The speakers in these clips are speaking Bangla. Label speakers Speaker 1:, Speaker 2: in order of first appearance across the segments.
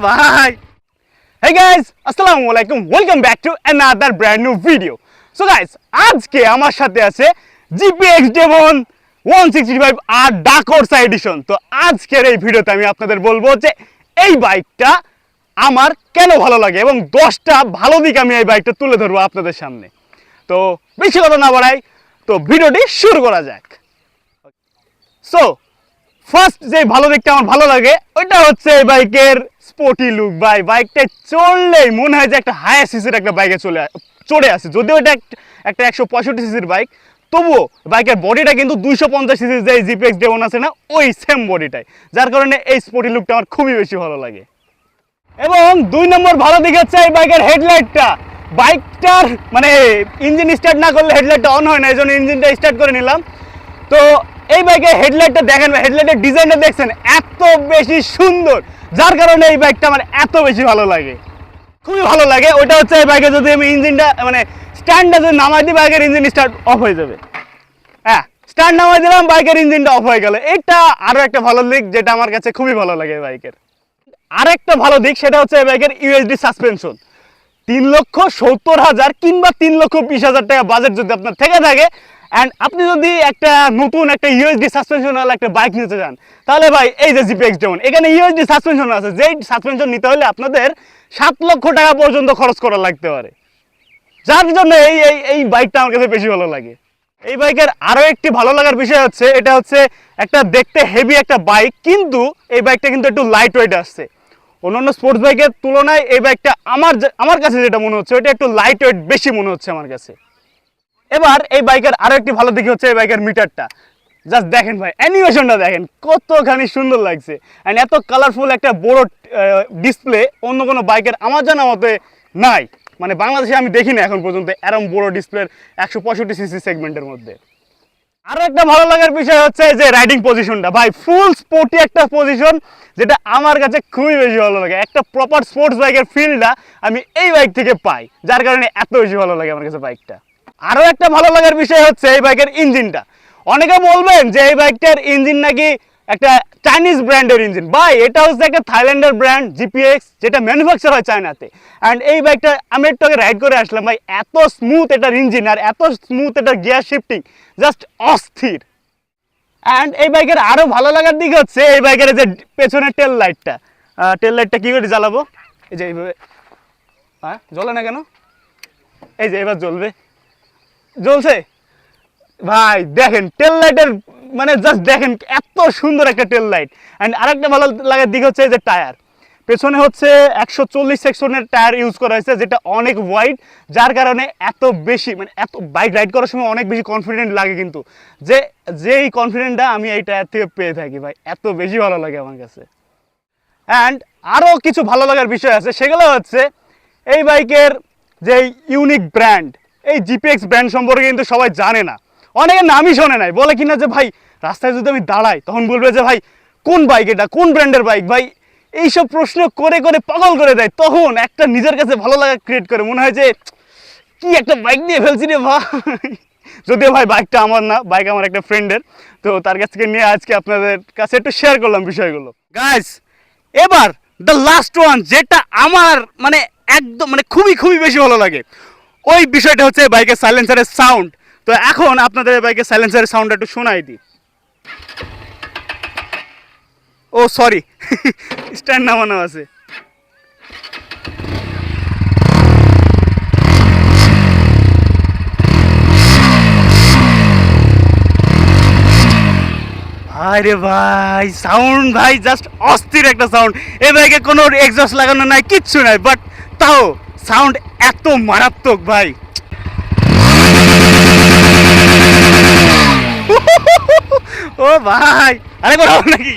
Speaker 1: ভাই Hey guys, আসসালামু আলাইকুম, welcome back to another brand new video. So guys, আজকে আমার সাথে আছে GPX Demon 165 আর ডার্ক হর্স এডিশন। তো আজকের এই ভিডিওতে আমি আপনাদের বলবো যে এই বাইকটা আমার কেন ভালো লাগে এবং 10টা ভালো দিক আমি এই বাইকটা তুলে ধরবো আপনাদের সামনে। তো বেশি কথা না বাড়াই, তো ভিডিওটি শুরু করা যাক। সো ফার্স্ট যে ভালো দিকটা আমার ভালো লাগে ওইটা হচ্ছে এই বাইকের স্পোর্টি লুক। বাইকটা চললেই মনে হয় যে একটা হায়ার সিসির একটা বাইকে চড়ে আসে। যদিও এটা একটা 165 সিসির বাইক, তবুও বাইকের বডিটা কিন্তু 250 সিসির যে জিপিএক্স ডেমন আছে না, ওই সেম বডিটাই, যার কারণে এই স্পোর্টি লুকটা আমার খুবই বেশি ভালো লাগে। এবং 2 নম্বর ভালো দিক হচ্ছে এই বাইকের হেডলাইটটা। বাইকটার মানে ইঞ্জিন স্টার্ট না করলে হেডলাইটটা অন হয় না, এই জন্য ইঞ্জিনটা স্টার্ট করে নিলাম। তো এই বাইকের হেডলাইটটা দেখেন, হেডলাইটের ডিজাইনটা দেখছেন এত বেশি সুন্দর, যার কারণে এই বাইকটা আমার এত বেশি ভালো লাগে, খুবই ভালো লাগে। ওইটা হচ্ছে এই বাইকে যদি আমি ইঞ্জিনটা মানে স্ট্যান্ডটা যদি নামাই দিই, বাইকের ইঞ্জিন স্টার্ট অফ হয়ে যাবে। হ্যাঁ, স্ট্যান্ড নামাই দিলাম, বাইকের ইঞ্জিনটা অফ হয়ে গেল। এটা আরও একটা ভালো দিক, যেটা আমার কাছে খুবই ভালো লাগে এই বাইকের। আরেকটা ভালো দিক সেটা হচ্ছে এই বাইকের ইউএসডি সাসপেনশন। 3,70,000 কিংবা 3,20,000 টাকা বাজেট যদি আপনার থেকে থাকে অ্যান্ড আপনি যদি একটা নতুন একটা ইউএসডি সাসপেনশনওয়ালা একটা বাইক নিতে চান, তাহলে ভাই এই যে জিপিএক্স ডেমন, এখানে ইউএসডি সাসপেনশন আছে। যেই সাসপেনশন নিতে হলে আপনাদের 7 লক্ষ টাকা পর্যন্ত খরচ করা লাগতে পারে, যার জন্য এই বাইকটা আমার কাছে বেশি ভালো লাগে। এই বাইকের আরও একটি ভালো লাগার বিষয় হচ্ছে এটা হচ্ছে একটা দেখতে হেভি একটা বাইক, কিন্তু এই বাইকটা কিন্তু একটু লাইট ওয়েট আসছে। অন্যান্য স্পোর্টস বাইকের তুলনায় এই বাইকটা আমার কাছে যেটা মনে হচ্ছে ওইটা একটু লাইট ওয়েট বেশি মনে হচ্ছে আমার কাছে। এবার এই বাইকের আরও একটি ভালো দিক হচ্ছে এই বাইকের মিটারটা। জাস্ট দেখেন ভাই, অ্যানিমেশনটা দেখেন কতখানি সুন্দর লাগছে। অ্যান্ড এত কালারফুল একটা বড় ডিসপ্লে অন্য কোনো বাইকের আমার জানা মতে নাই, মানে বাংলাদেশে আমি দেখি না এখন পর্যন্ত এরকম বড় ডিসপ্লের 165 সিসি সেগমেন্টের মধ্যে। আরও একটা ভালো লাগার বিষয় হচ্ছে যে রাইডিং পজিশনটা, ভাই ফুল স্পোর্টি একটা পজিশন, যেটা আমার কাছে খুবই বেশি ভালো লাগে। একটা প্রপার স্পোর্টস বাইকের ফিলটা আমি এই বাইক থেকে পাই, যার কারণে এত বেশি ভালো লাগে আমার কাছে বাইকটা। আরও একটা ভালো লাগার বিষয় হচ্ছে এই বাইকের ইঞ্জিনটা। অনেকে বলবেন যে এই বাইকটার ইঞ্জিন নাকি একটা চাইনিজ ব্র্যান্ডের ইঞ্জিন। ভাই এটা হচ্ছে একটা থাইল্যান্ডের ব্র্যান্ড জিপিএক্স, যেটা ম্যানুফ্যাকচার হয় চায়নাতে। অ্যান্ড এই বাইকটা আমি একটু আগে রাইড করে আসলাম, ভাই এত স্মুথ এটার ইঞ্জিন আর এত স্মুথ এটার গিয়ার শিফটিং, জাস্ট অস্থির। অ্যান্ড এই বাইকের আরও ভালো লাগার দিক হচ্ছে এই বাইকের যে পেছনের টেল লাইটটা কী করে জ্বালাবো, এই যে এইভাবে। হ্যাঁ, জ্বলে না কেন? এই যে এবার জ্বলছে ভাই। দেখেন টেল লাইটের মানে জাস্ট দেখেন এত সুন্দর একটা টেল লাইট। অ্যান্ড আরেকটা ভালো লাগার দিক হচ্ছে এই যে টায়ার, পেছনে হচ্ছে 140 সেকশনের টায়ার ইউজ করা হয়েছে, যেটা অনেক ওয়াইড, যার কারণে এত বেশি মানে এত বাইক রাইড করার সময় অনেক বেশি কনফিডেন্ট লাগে, কিন্তু যেই কনফিডেন্টটা আমি এই টায়ার থেকে পেয়ে থাকি ভাই, এত বেশি ভালো লাগে আমার কাছে। অ্যান্ড আরও কিছু ভালো লাগার বিষয় আছে, সেগুলো হচ্ছে এই বাইকের যে ইউনিক ব্র্যান্ড। এই জিপিএক্স ব্র্যান্ড সম্পর্কে কিন্তু সবাই জানে না, অনেকে নামই শোনে নাই। বলে কিনা যে ভাই রাস্তায় যদি আমি দাঁড়াই তখন বলবে যে ভাই কোন বাইক এটা, কোন ব্র্যান্ডের বাইক। ভাই এইসব প্রশ্ন করে করে পাগল করে দেয়, তখন একটা নিজের কাছে ভালো লাগা ক্রিয়েট করে, মনে হয় যে কি একটা বাইক নিয়ে ফেলছি রে ভাই। যদিও ভাই বাইকটা আমার না, বাইক আমার একটা ফ্রেন্ডের, তো তার কাছ থেকে নিয়ে আজকে আপনাদের কাছে একটু শেয়ার করলাম বিষয়গুলো। গাইস, এবার দ্য লাস্ট ওয়ান, যেটা আমার মানে একদম মানে খুবই খুবই বেশি ভালো লাগে, ওই বিষয়টা হচ্ছে বাইকের সাইলেন্সারের সাউন্ড। তো এখন আপনাদের বাইকের সাইলেন্সারের সাউন্ডটা একটু শোনাই দিই। ও সরি, স্ট্যান্ড নামানো আছে। আরে ভাই সাউন্ড ভাই জাস্ট অস্থির একটা সাউন্ড। এই বাইকে কোনো এক্সস্ট লাগানো নাই, কিচ্ছু নাই, বাট তাও সাউন্ড এত মারাত্মক ভাই। ও ভাই আরেকবার হবে নাকি?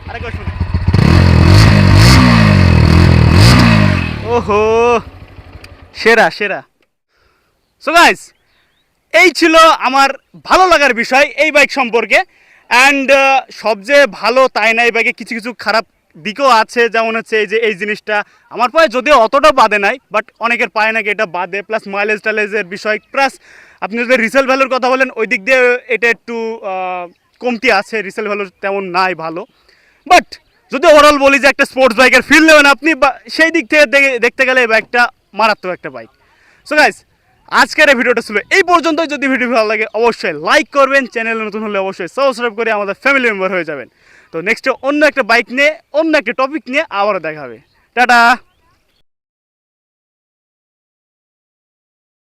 Speaker 1: আরেকবার শুনে, ওহো সেরা সেরা। সো গাইস, এই ছিল আমার ভালো লাগার বিষয় এই বাইক সম্পর্কে। অ্যান্ড সবচেয়ে ভালো তাই না, এই বাইকে কিছু কিছু খারাপ দিকও আছে, যেমন হচ্ছে এই যে এই জিনিসটা আমার পায়ে যদিও অতটা বাদে নাই, বাট অনেকের পায়ে নাকি এটা বাদে, প্লাস মাইলেজ টাইলেজের বিষয়, প্লাস আপনি যদি রিসেল ভ্যালুর কথা বলেন ওই দিক দিয়ে এটা একটু কমতি আছে, রিসেল ভ্যালু তেমন নাই ভালো। বাট যদি ওভারঅল বলি যে একটা স্পোর্টস বাইকের ফিল নেবেন আপনি, বা সেই দিক থেকে দেখতে গেলে এই বাইকটা মারাত্মক একটা বাইক। সো গাইস, আজকের এই ভিডিওটা ছিল এই পর্যন্তই। যদি ভিডিও ভালো লাগে অবশ্যই লাইক করবেন, চ্যানেলে নতুন হলে অবশ্যই সাবস্ক্রাইব করে আমাদের ফ্যামিলি মেম্বার হয়ে যাবেন। তো নেক্সটে অন্য একটা বাইক নিয়ে, অন্য একটা টপিক নিয়ে আবারও দেখা হবে। টাটা।